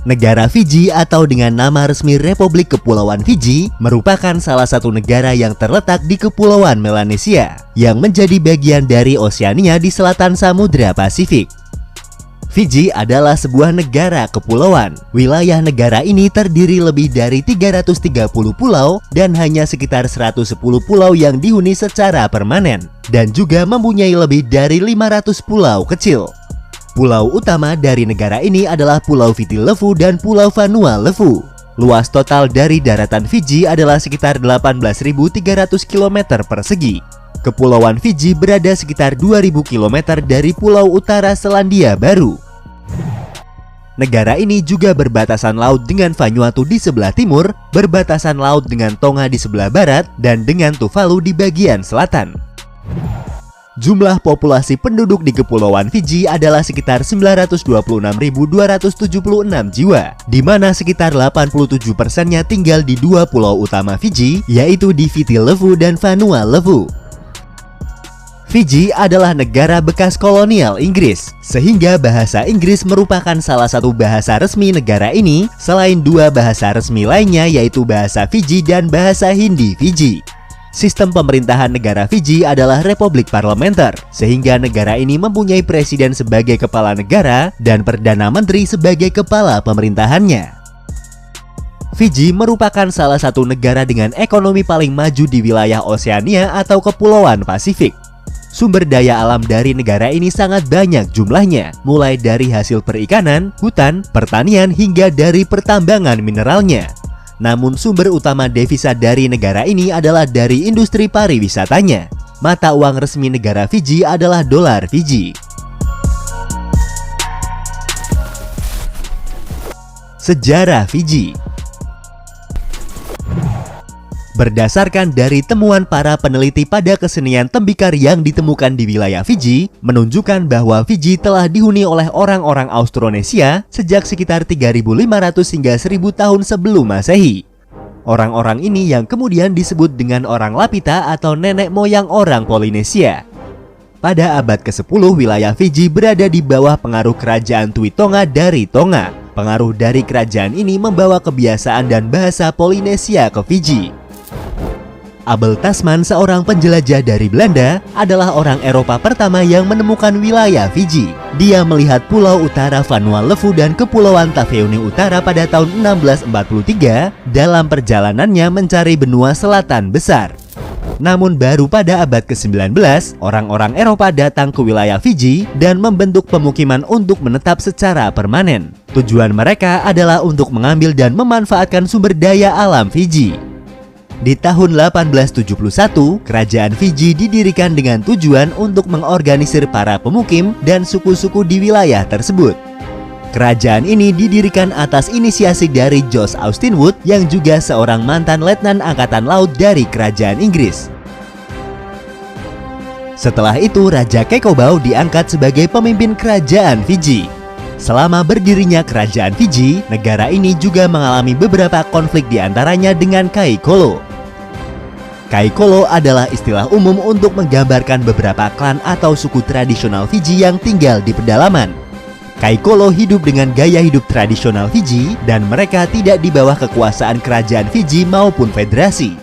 Negara Fiji atau dengan nama resmi Republik Kepulauan Fiji merupakan salah satu negara yang terletak di Kepulauan Melanesia yang menjadi bagian dari Oseania di selatan Samudra Pasifik. Fiji adalah sebuah negara kepulauan. Wilayah negara ini terdiri lebih dari 330 pulau dan hanya sekitar 110 pulau yang dihuni secara permanen dan juga mempunyai lebih dari 500 pulau kecil. Pulau utama dari negara ini adalah Pulau Viti Levu dan Pulau Vanua Levu. Luas total dari daratan Fiji adalah sekitar 18.300 km persegi. Kepulauan Fiji berada sekitar 2.000 km dari Pulau Utara Selandia Baru. Negara ini juga berbatasan laut dengan Vanuatu di sebelah timur, berbatasan laut dengan Tonga di sebelah barat, dan dengan Tuvalu di bagian selatan. Jumlah populasi penduduk di Kepulauan Fiji adalah sekitar 926.276 jiwa, di mana sekitar 87%-nya tinggal di dua pulau utama Fiji, yaitu di Viti Levu dan Vanua Levu. Fiji adalah negara bekas kolonial Inggris, sehingga bahasa Inggris merupakan salah satu bahasa resmi negara ini, selain dua bahasa resmi lainnya yaitu bahasa Fiji dan bahasa Hindi Fiji. Sistem pemerintahan negara Fiji adalah republik parlementer, sehingga negara ini mempunyai presiden sebagai kepala negara dan perdana menteri sebagai kepala pemerintahannya. Fiji merupakan salah satu negara dengan ekonomi paling maju di wilayah Oseania atau Kepulauan Pasifik. Sumber daya alam dari negara ini sangat banyak jumlahnya, mulai dari hasil perikanan, hutan, pertanian, hingga dari pertambangan mineralnya. Namun sumber utama devisa dari negara ini adalah dari industri pariwisatanya. Mata uang resmi negara Fiji adalah dolar Fiji. Sejarah Fiji. Berdasarkan dari temuan para peneliti pada kesenian tembikar yang ditemukan di wilayah Fiji, menunjukkan bahwa Fiji telah dihuni oleh orang-orang Austronesia sejak sekitar 3.500 hingga 1.000 tahun sebelum Masehi. Orang-orang ini yang kemudian disebut dengan orang Lapita atau nenek moyang orang Polinesia. Pada abad ke-10, wilayah Fiji berada di bawah pengaruh kerajaan Tui Tonga dari Tonga. Pengaruh dari kerajaan ini membawa kebiasaan dan bahasa Polinesia ke Fiji. Abel Tasman, seorang penjelajah dari Belanda, adalah orang Eropa pertama yang menemukan wilayah Fiji. Dia melihat pulau utara Vanua Levu dan Kepulauan Taveuni Utara pada tahun 1643 dalam perjalanannya mencari benua selatan besar. Namun baru pada abad ke-19, orang-orang Eropa datang ke wilayah Fiji dan membentuk pemukiman untuk menetap secara permanen. Tujuan mereka adalah untuk mengambil dan memanfaatkan sumber daya alam Fiji. Di tahun 1871, kerajaan Fiji didirikan dengan tujuan untuk mengorganisir para pemukim dan suku-suku di wilayah tersebut. Kerajaan ini didirikan atas inisiasi dari George Austin Wood yang juga seorang mantan letnan angkatan laut dari kerajaan Inggris. Setelah itu, Raja Kekobau diangkat sebagai pemimpin kerajaan Fiji. Selama berdirinya kerajaan Fiji, negara ini juga mengalami beberapa konflik diantaranya dengan Kaikolo. Kaikolo adalah istilah umum untuk menggambarkan beberapa klan atau suku tradisional Fiji yang tinggal di pedalaman. Kaikolo hidup dengan gaya hidup tradisional Fiji dan mereka tidak di bawah kekuasaan kerajaan Fiji maupun federasi.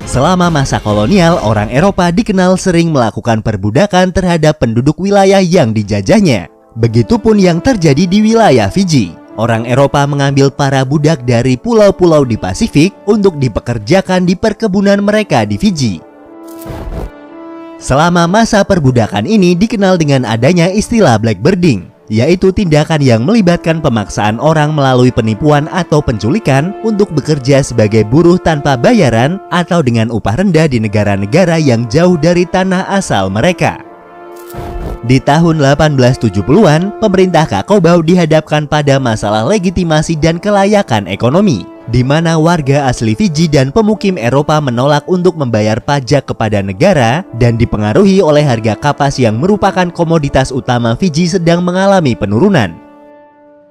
Selama masa kolonial, orang Eropa dikenal sering melakukan perbudakan terhadap penduduk wilayah yang dijajahnya. Begitupun yang terjadi di wilayah Fiji. Orang Eropa mengambil para budak dari pulau-pulau di Pasifik untuk dipekerjakan di perkebunan mereka di Fiji. Selama masa perbudakan ini dikenal dengan adanya istilah blackbirding, yaitu tindakan yang melibatkan pemaksaan orang melalui penipuan atau penculikan untuk bekerja sebagai buruh tanpa bayaran atau dengan upah rendah di negara-negara yang jauh dari tanah asal mereka. Di tahun 1870-an, pemerintah Kekobau dihadapkan pada masalah legitimasi dan kelayakan ekonomi, di mana warga asli Fiji dan pemukim Eropa menolak untuk membayar pajak kepada negara dan dipengaruhi oleh harga kapas yang merupakan komoditas utama Fiji sedang mengalami penurunan.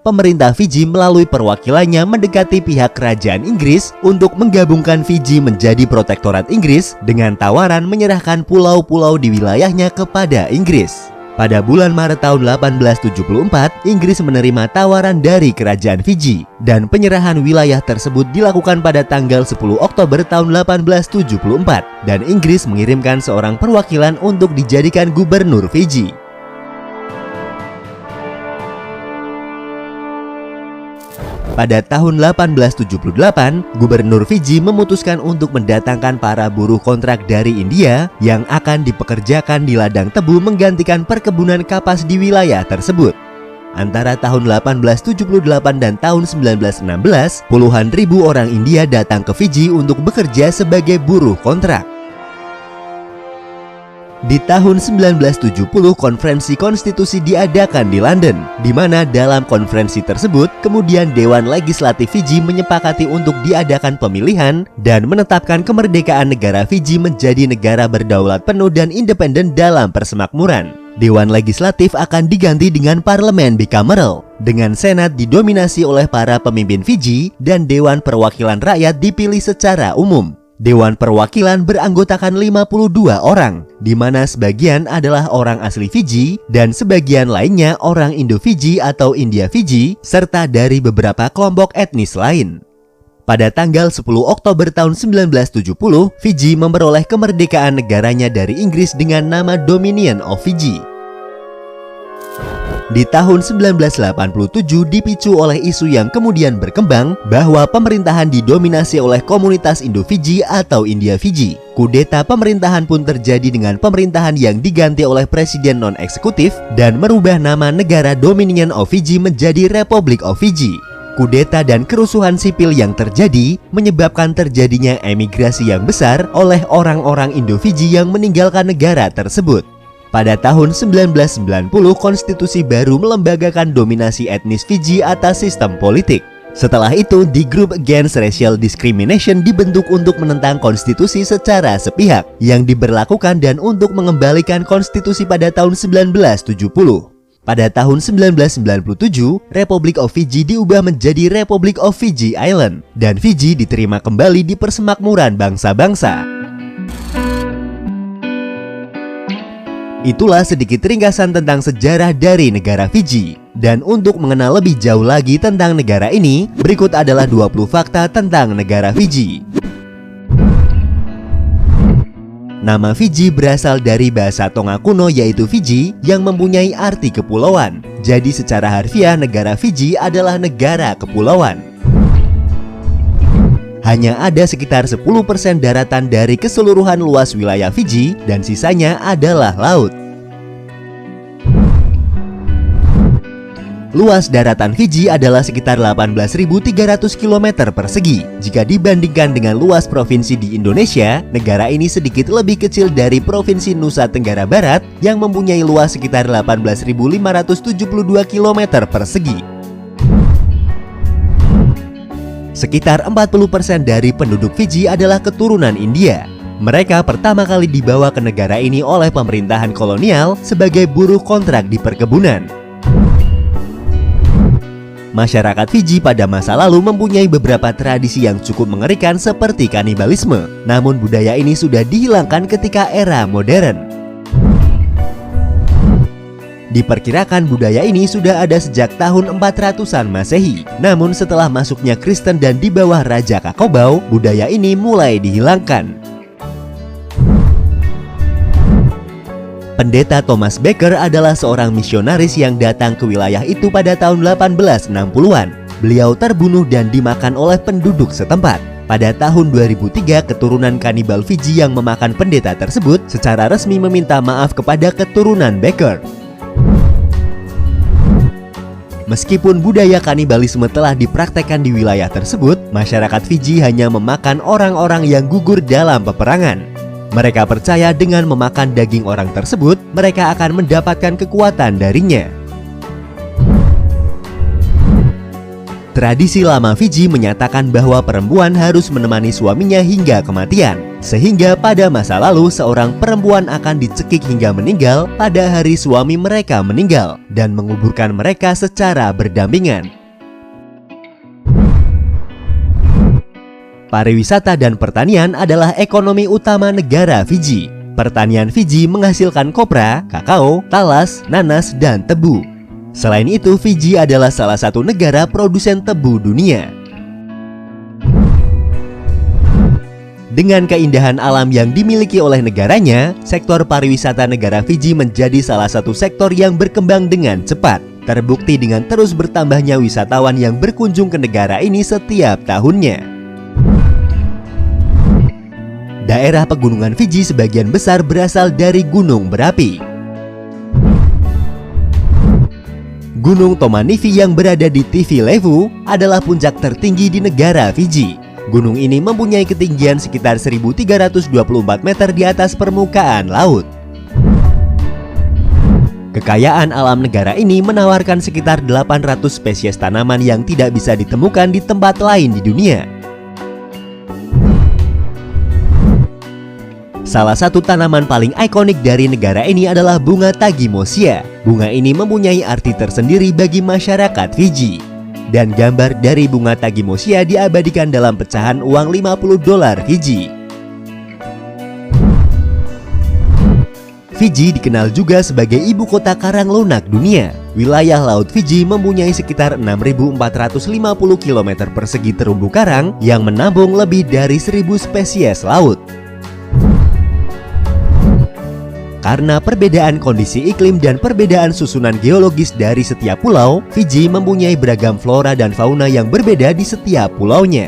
Pemerintah Fiji melalui perwakilannya mendekati pihak kerajaan Inggris untuk menggabungkan Fiji menjadi protektorat Inggris dengan tawaran menyerahkan pulau-pulau di wilayahnya kepada Inggris. Pada bulan Maret tahun 1874, Inggris menerima tawaran dari kerajaan Fiji dan penyerahan wilayah tersebut dilakukan pada tanggal 10 Oktober tahun 1874 dan Inggris mengirimkan seorang perwakilan untuk dijadikan gubernur Fiji. Pada tahun 1878, Gubernur Fiji memutuskan untuk mendatangkan para buruh kontrak dari India yang akan dipekerjakan di ladang tebu menggantikan perkebunan kapas di wilayah tersebut. Antara tahun 1878 dan tahun 1916, puluhan ribu orang India datang ke Fiji untuk bekerja sebagai buruh kontrak. Di tahun 1970, konferensi konstitusi diadakan di London, di mana dalam konferensi tersebut, kemudian Dewan Legislatif Fiji menyepakati untuk diadakan pemilihan dan menetapkan kemerdekaan negara Fiji menjadi negara berdaulat penuh dan independen dalam persemakmuran. Dewan Legislatif akan diganti dengan parlemen bicameral, dengan senat didominasi oleh para pemimpin Fiji dan Dewan Perwakilan Rakyat dipilih secara umum. Dewan Perwakilan beranggotakan 52 orang, di mana sebagian adalah orang asli Fiji dan sebagian lainnya orang Indo-Fiji atau India Fiji, serta dari beberapa kelompok etnis lain. Pada tanggal 10 Oktober tahun 1970, Fiji memperoleh kemerdekaan negaranya dari Inggris dengan nama Dominion of Fiji. Di tahun 1987 dipicu oleh isu yang kemudian berkembang bahwa pemerintahan didominasi oleh komunitas Indo-Fiji atau India Fiji. Kudeta pemerintahan pun terjadi dengan pemerintahan yang diganti oleh presiden non-eksekutif dan merubah nama negara Dominion of Fiji menjadi Republic of Fiji. Kudeta dan kerusuhan sipil yang terjadi menyebabkan terjadinya emigrasi yang besar oleh orang-orang Indo-Fiji yang meninggalkan negara tersebut. Pada tahun 1990, konstitusi baru melembagakan dominasi etnis Fiji atas sistem politik. Setelah itu, The Group Against Racial Discrimination dibentuk untuk menentang konstitusi secara sepihak yang diberlakukan dan untuk mengembalikan konstitusi pada tahun 1970. Pada tahun 1997, Republic of Fiji diubah menjadi Republic of Fiji Island dan Fiji diterima kembali di persemakmuran bangsa-bangsa. Itulah sedikit ringkasan tentang sejarah dari negara Fiji. Dan untuk mengenal lebih jauh lagi tentang negara ini, berikut adalah 20 fakta tentang negara Fiji. Nama Fiji berasal dari bahasa Tonga kuno yaitu Fiji yang mempunyai arti kepulauan. Jadi secara harfiah negara Fiji adalah negara kepulauan. Hanya ada sekitar 10% daratan dari keseluruhan luas wilayah Fiji dan sisanya adalah laut. Luas daratan Fiji adalah sekitar 18.300 km persegi. Jika dibandingkan dengan luas provinsi di Indonesia, negara ini sedikit lebih kecil dari Provinsi Nusa Tenggara Barat yang mempunyai luas sekitar 18.572 km persegi. Sekitar 40% dari penduduk Fiji adalah keturunan India. Mereka pertama kali dibawa ke negara ini oleh pemerintahan kolonial sebagai buruh kontrak di perkebunan. Masyarakat Fiji pada masa lalu mempunyai beberapa tradisi yang cukup mengerikan seperti kanibalisme. Namun budaya ini sudah dihilangkan ketika era modern. Diperkirakan budaya ini sudah ada sejak tahun 400-an Masehi. Namun setelah masuknya Kristen dan di bawah Raja Kakobau, budaya ini mulai dihilangkan. Pendeta Thomas Baker adalah seorang misionaris yang datang ke wilayah itu pada tahun 1860-an. Beliau terbunuh dan dimakan oleh penduduk setempat. Pada tahun 2003, keturunan kanibal Fiji yang memakan pendeta tersebut secara resmi meminta maaf kepada keturunan Baker. Meskipun budaya kanibalisme telah dipraktekkan di wilayah tersebut, masyarakat Fiji hanya memakan orang-orang yang gugur dalam peperangan. Mereka percaya dengan memakan daging orang tersebut, mereka akan mendapatkan kekuatan darinya. Tradisi lama Fiji menyatakan bahwa perempuan harus menemani suaminya hingga kematian. Sehingga pada masa lalu seorang perempuan akan dicekik hingga meninggal pada hari suami mereka meninggal dan menguburkan mereka secara berdampingan. Pariwisata dan pertanian adalah ekonomi utama negara Fiji. Pertanian Fiji menghasilkan kopra, kakao, talas, nanas, dan tebu. Selain itu, Fiji adalah salah satu negara produsen tebu dunia. Dengan keindahan alam yang dimiliki oleh negaranya, sektor pariwisata negara Fiji menjadi salah satu sektor yang berkembang dengan cepat. Terbukti dengan terus bertambahnya wisatawan yang berkunjung ke negara ini setiap tahunnya. Daerah pegunungan Fiji sebagian besar berasal dari gunung berapi. Gunung Tomanifi yang berada di TV Levu adalah puncak tertinggi di negara Fiji. Gunung ini mempunyai ketinggian sekitar 1324 meter di atas permukaan laut. Kekayaan alam negara ini menawarkan sekitar 800 spesies tanaman yang tidak bisa ditemukan di tempat lain di dunia. Salah satu tanaman paling ikonik dari negara ini adalah bunga Tagimosia. Bunga ini mempunyai arti tersendiri bagi masyarakat Fiji. Dan gambar dari bunga Tagimosia diabadikan dalam pecahan uang $50 Fiji. Fiji dikenal juga sebagai ibu kota karang lunak dunia. Wilayah laut Fiji mempunyai sekitar 6.450 km persegi terumbu karang yang menampung lebih dari 1.000 spesies laut. Karena perbedaan kondisi iklim dan perbedaan susunan geologis dari setiap pulau, Fiji mempunyai beragam flora dan fauna yang berbeda di setiap pulaunya.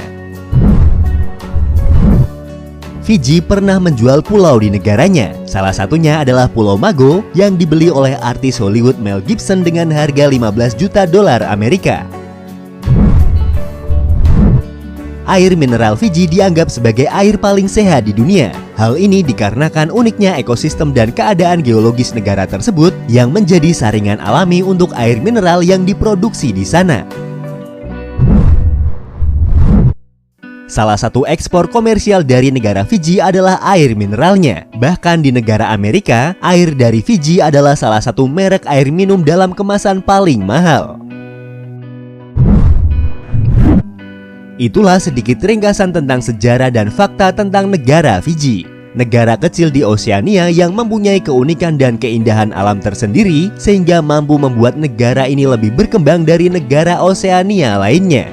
Fiji pernah menjual pulau di negaranya. Salah satunya adalah Pulau Mago yang dibeli oleh artis Hollywood Mel Gibson dengan harga $15 juta Amerika. Air mineral Fiji dianggap sebagai air paling sehat di dunia. Hal ini dikarenakan uniknya ekosistem dan keadaan geologis negara tersebut yang menjadi saringan alami untuk air mineral yang diproduksi di sana. Salah satu ekspor komersial dari negara Fiji adalah air mineralnya. Bahkan di negara Amerika, air dari Fiji adalah salah satu merek air minum dalam kemasan paling mahal. Itulah sedikit ringkasan tentang sejarah dan fakta tentang negara Fiji. Negara kecil di Oseania yang mempunyai keunikan dan keindahan alam tersendiri sehingga mampu membuat negara ini lebih berkembang dari negara Oseania lainnya.